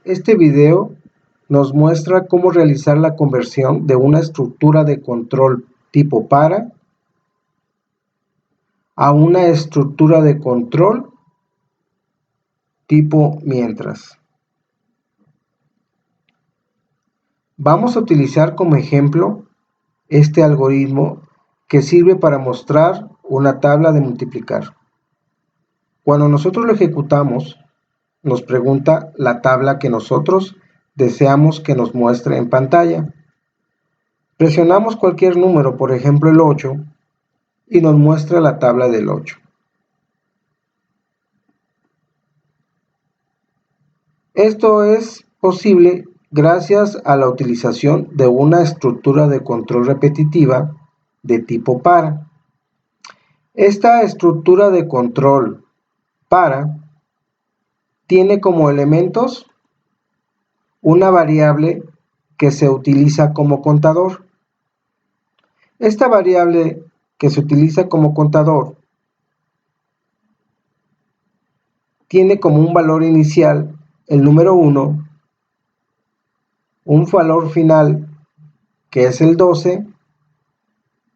Este video nos muestra cómo realizar la conversión de una estructura de control tipo para a una estructura de control tipo mientras. Vamos a utilizar como ejemplo este algoritmo que sirve para mostrar una tabla de multiplicar. Cuando nosotros lo ejecutamos, nos pregunta la tabla que nosotros deseamos que nos muestre en pantalla. Presionamos cualquier número, por ejemplo el 8, y nos muestra la tabla del 8. Esto es posible gracias a la utilización de una estructura de control repetitiva de tipo para. Esta estructura de control para tiene como elementos una variable que se utiliza como contador. Esta variable que se utiliza como contador tiene como un valor inicial el número 1, un valor final que es el 12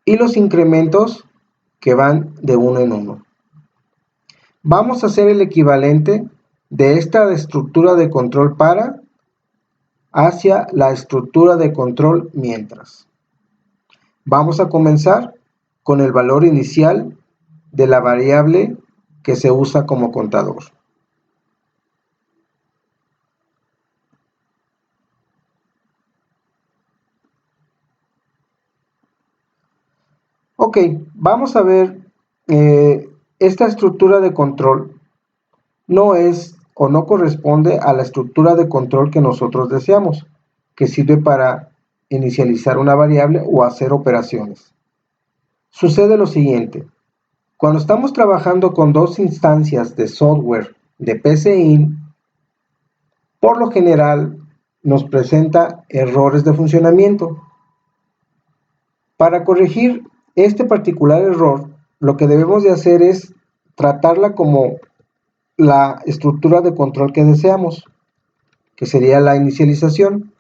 y los incrementos que van de 1 en 1. Vamos a hacer el equivalente de esta estructura de control para hacia la estructura de control mientras. Vamos a comenzar con el valor inicial de la variable que se usa como contador. Ok, vamos a ver, esta estructura de control no es o no corresponde a la estructura de control que nosotros deseamos, que sirve para inicializar una variable o hacer operaciones. Sucede lo siguiente: cuando estamos trabajando con dos instancias de software de PCInt, por lo general nos presenta errores de funcionamiento. Para corregir este particular error, lo que debemos de hacer es tratarla como la estructura de control que deseamos, que sería la inicialización.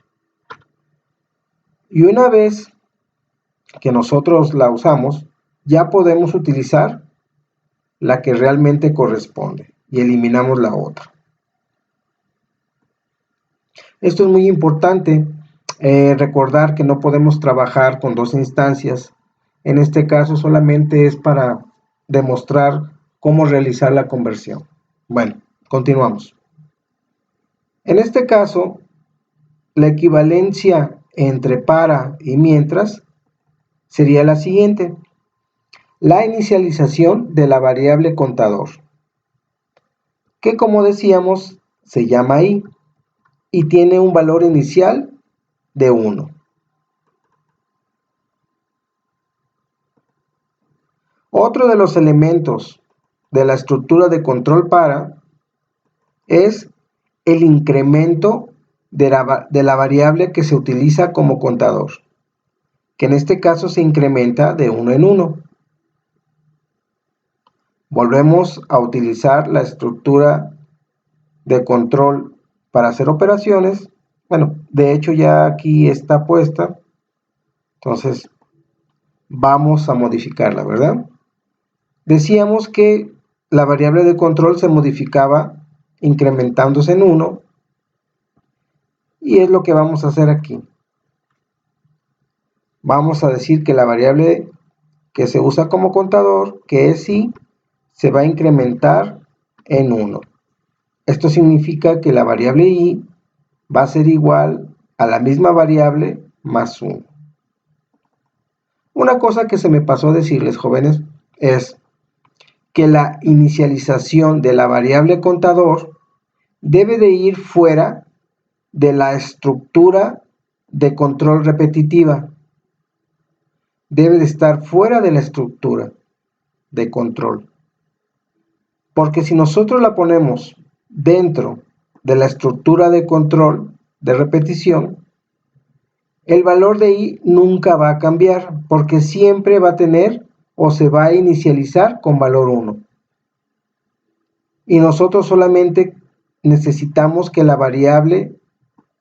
Y una vez que nosotros la usamos, ya podemos utilizar la que realmente corresponde y eliminamos la otra. Esto es muy importante, recordar que no podemos trabajar con dos instancias. En este caso solamente es para demostrar cómo realizar la conversión. Bueno, continuamos. En este caso, la equivalencia entre para y mientras sería la siguiente: la inicialización de la variable contador, que como decíamos se llama i y tiene un valor inicial de 1. Otro de los elementos de la estructura de control para es el incremento de la variable que se utiliza como contador, que en este caso se incrementa de 1 en 1. Volvemos a utilizar la estructura de control para hacer operaciones. Bueno, de hecho ya aquí está puesta, entonces vamos a modificarla, ¿verdad? Decíamos que la variable de control se modificaba incrementándose en 1 y es lo que vamos a hacer aquí. Vamos a decir que la variable que se usa como contador, que es i, se va a incrementar en 1. Esto significa que la variable i va a ser igual a la misma variable más 1. Una cosa que se me pasó a decirles, jóvenes, es que la inicialización de la variable contador debe de ir fuera de la estructura de control repetitiva. Debe de estar fuera de la estructura de control. Porque si nosotros la ponemos dentro de la estructura de control de repetición, el valor de i nunca va a cambiar, porque siempre va a tener o se va a inicializar con valor 1. Y nosotros solamente necesitamos que la variable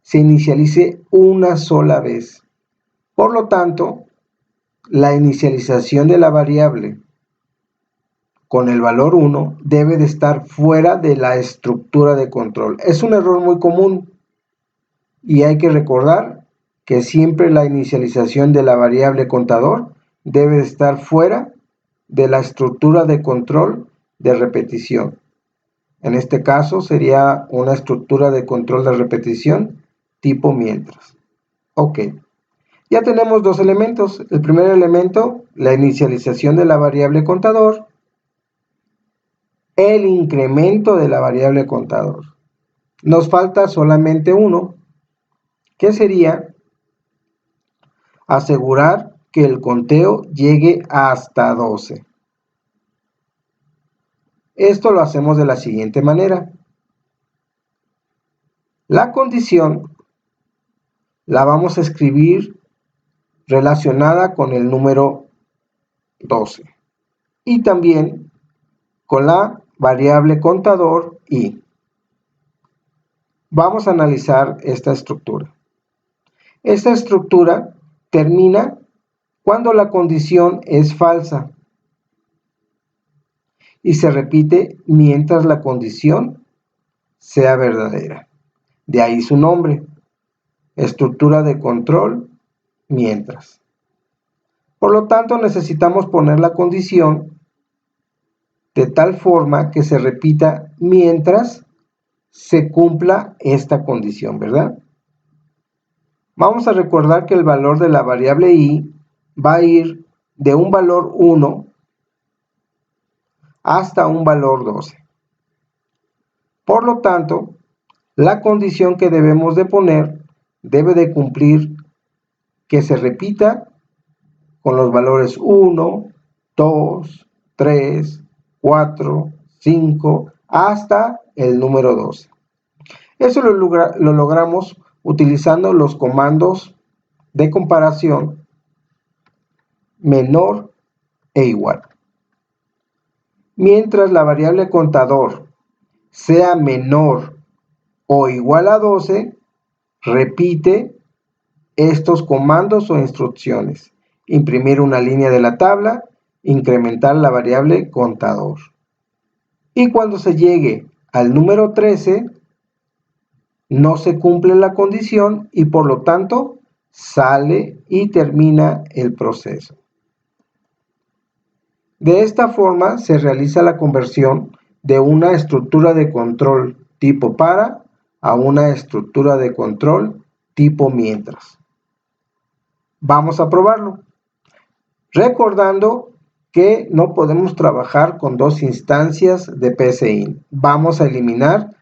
se inicialice una sola vez. Por lo tanto, la inicialización de la variable con el valor 1 debe de estar fuera de la estructura de control. Es un error muy común y hay que recordar que siempre la inicialización de la variable contador debe de estar fuera de la estructura de control de repetición. En este caso sería una estructura de control de repetición tipo mientras. Ok. Ya tenemos dos elementos. El primer elemento, la inicialización de la variable contador, el incremento de la variable contador. Nos falta solamente uno, que sería asegurar que el conteo llegue hasta 12. Esto lo hacemos de la siguiente manera. La condición la vamos a escribir relacionada con el número 12 y también con la variable contador i. Vamos a analizar esta estructura. Esta estructura termina cuando la condición es falsa y se repite mientras la condición sea verdadera. De ahí su nombre, estructura de control mientras. Por lo tanto, necesitamos poner la condición de tal forma que se repita mientras se cumpla esta condición, ¿verdad? Vamos a recordar que el valor de la variable i va a ir de un valor 1 hasta un valor 12. Por lo tanto, la condición que debemos de poner debe de cumplir que se repita con los valores 1, 2, 3, 4, 5, hasta el número 12. Eso lo logramos utilizando los comandos de comparación menor e igual. Mientras la variable contador sea menor o igual a 12, repite estos comandos o instrucciones. Imprimir una línea de la tabla, incrementar la variable contador. Y cuando se llegue al número 13, no se cumple la condición y por lo tanto sale y termina el proceso. De esta forma se realiza la conversión de una estructura de control tipo para a una estructura de control tipo mientras. Vamos a probarlo. Recordando que no podemos trabajar con dos instancias de PSIN. Vamos a eliminar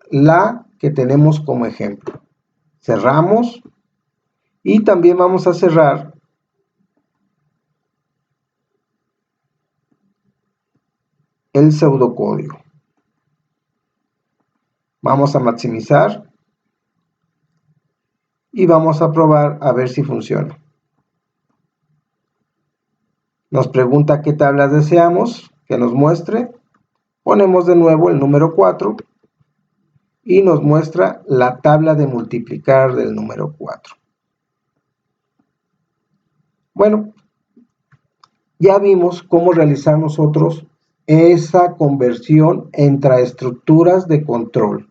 la que tenemos como ejemplo. Cerramos y también vamos a cerrar el pseudocódigo. Vamos a maximizar y vamos a probar a ver si funciona. Nos pregunta qué tablas deseamos que nos muestre. Ponemos de nuevo el número 4 y nos muestra la tabla de multiplicar del número 4. Bueno, ya vimos cómo realizar nosotros esa conversión entre estructuras de control.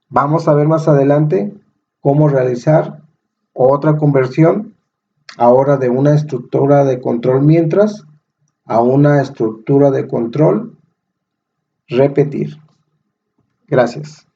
Vamos a ver más adelante cómo realizar otra conversión, ahora de una estructura de control mientras a una estructura de control repetir. Gracias.